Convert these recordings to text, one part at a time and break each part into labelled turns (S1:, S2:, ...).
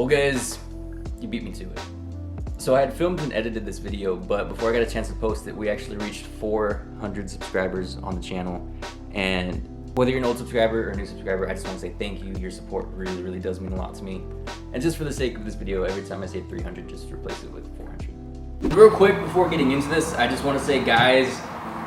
S1: Well guys, you beat me to it. So I had filmed and edited this video, but before I got a chance to post it, we actually reached 400 subscribers on the channel. And whether you're an old subscriber or a new subscriber, I just want to say thank you. Your support really does mean a lot to me. And just for the sake of this video, every time I say 300, just replace it with 400. Real quick before getting into this, I just want to say, guys,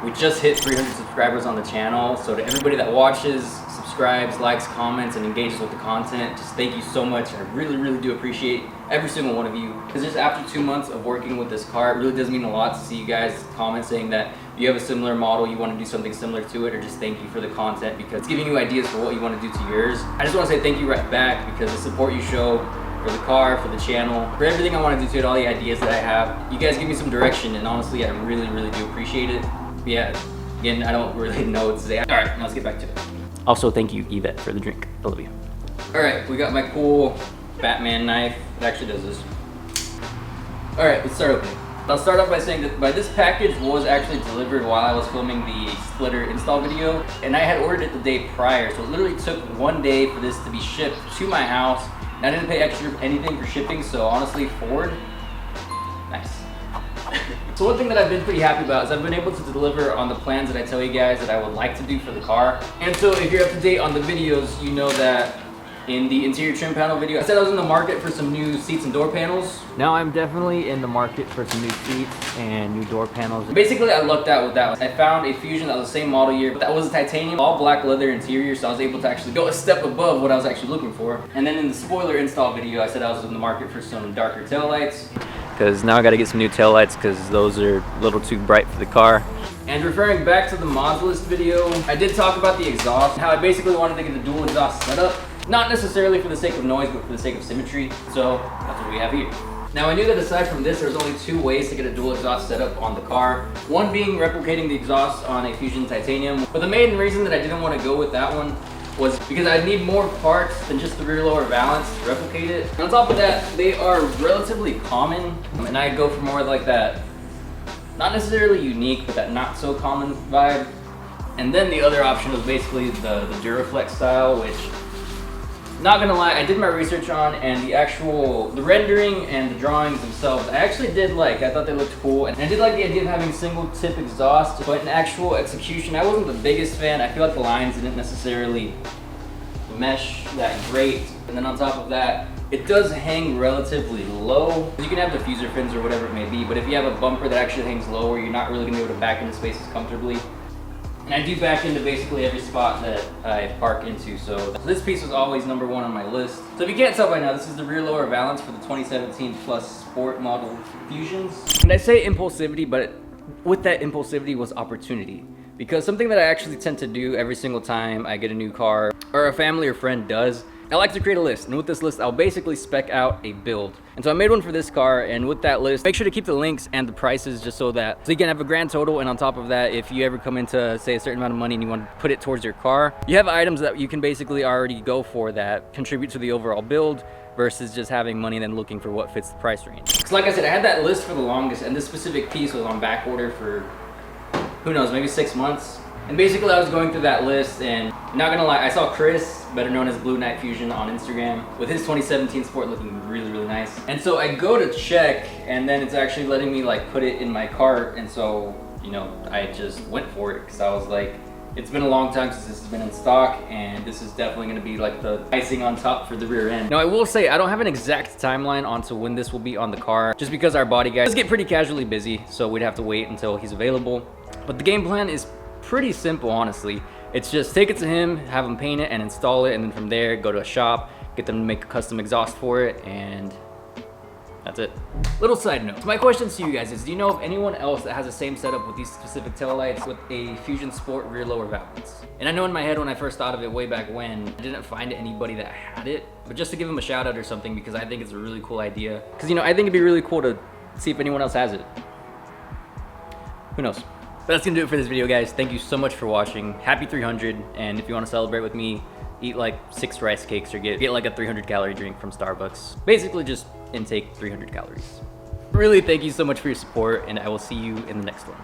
S1: we just hit 300 subscribers on the channel. So to everybody that watches, subscribes, likes, comments, and engages with the content, just thank you so much. I really do appreciate every single one of you. Because just after 2 months of working with this car, it really does mean a lot to see you guys comment saying that you have a similar model, you want to do something similar to it, or just thank you for the content because it's giving you ideas for what you want to do to yours. I just want to say thank you right back because the support you show for the car, for the channel, for everything I want to do to it, all the ideas that I have. You guys give me some direction, and honestly, I really do appreciate it. Yeah, again, I don't really know what to say. All right, now let's get back to it. Also, thank you, Yvette, for the drink. I love you. All right, we got my cool Batman knife. It actually does this. All right, let's start opening. I'll start off by saying that this package was actually delivered while I was filming the splitter install video, and I had ordered it the day prior, so it literally took 1 day for this to be shipped to my house. And I didn't pay extra anything for shipping, so honestly, Ford, nice. So one thing that I've been pretty happy about is I've been able to deliver on the plans that I tell you guys that I would like to do for the car. And so if you're up to date on the videos, you know that in the interior trim panel video, I said I was in the market for some new seats and door panels. Now I'm definitely in the market for some new seats and new door panels. Basically, I lucked out with that one. I found a Fusion that was the same model year, but that was a titanium, all black leather interior, so I was able to actually go a step above what I was actually looking for. And then in the spoiler install video, I said I was in the market for some darker taillights. Because now I gotta get some new taillights because those are a little too bright for the car. And referring back to the mods list video, I did talk about the exhaust, how I basically wanted to get the dual exhaust setup. Not necessarily for the sake of noise, but for the sake of symmetry. So that's what we have here. Now I knew that aside from this, there's only 2 ways to get a dual exhaust setup on the car. One being replicating the exhaust on a Fusion Titanium. But the main reason that I didn't want to go with that one was because I need more parts than just the rear lower valance to replicate it. And on top of that, they are relatively common, and I go for more like that, not necessarily unique, but that not so common vibe. And then the other option was basically the Duraflex style, which, not gonna lie, I did my research on, and the rendering and the drawings themselves, I actually did like. I thought they looked cool, and I did like the idea of having single tip exhaust, but in actual execution, I wasn't the biggest fan. I feel like the lines didn't necessarily mesh that great. And then on top of that, it does hang relatively low. You can have diffuser fins or whatever it may be, but if you have a bumper that actually hangs lower, you're not really gonna be able to back into spaces comfortably. And I do back into basically every spot that I park into, so this piece was always number 1 on my list. So if you can't tell by now, this is the rear lower valance for the 2017 Plus Sport model Fusions. And I say impulsivity, but with that impulsivity was opportunity. Because something that I actually tend to do every single time I get a new car, or a family or friend does, I like to create a list, and with this list, I'll basically spec out a build. And so I made one for this car, and with that list, make sure to keep the links and the prices just so you can have a grand total. And on top of that, if you ever come into, say, a certain amount of money and you want to put it towards your car, you have items that you can basically already go for that contribute to the overall build versus just having money and then looking for what fits the price range. Because like I said, I had that list for the longest, and this specific piece was on back order for, who knows, maybe 6 months. And basically I was going through that list, and not gonna lie, I saw Chris, better known as Blue Knight Fusion, on Instagram with his 2017 Sport looking really nice. And so I go to check, and then it's actually letting me like put it in my cart. And so, you know, I just went for it because I was like, it's been a long time since this has been in stock, and this is definitely gonna be like the icing on top for the rear end. Now I will say, I don't have an exact timeline onto when this will be on the car, just because our body guy does get pretty casually busy, so we'd have to wait until he's available. But the game plan is pretty simple, honestly. It's just take it to him, have him paint it and install it, and then from there, go to a shop, get them to make a custom exhaust for it, and that's it. Little side note. So my question to you guys is, do you know of anyone else that has the same setup with these specific taillights with a Fusion Sport rear lower valance? And I know in my head when I first thought of it way back when, I didn't find anybody that had it, but just to give them a shout out or something, because I think it's a really cool idea. Because, you know, I think it'd be really cool to see if anyone else has it. Who knows? But that's gonna do it for this video, guys. Thank you so much for watching. Happy 300, and if you want to celebrate with me, eat like 6 rice cakes or get like a 300 calorie drink from Starbucks. Basically just intake 300 calories. Really, thank you so much for your support, and I will see you in the next one.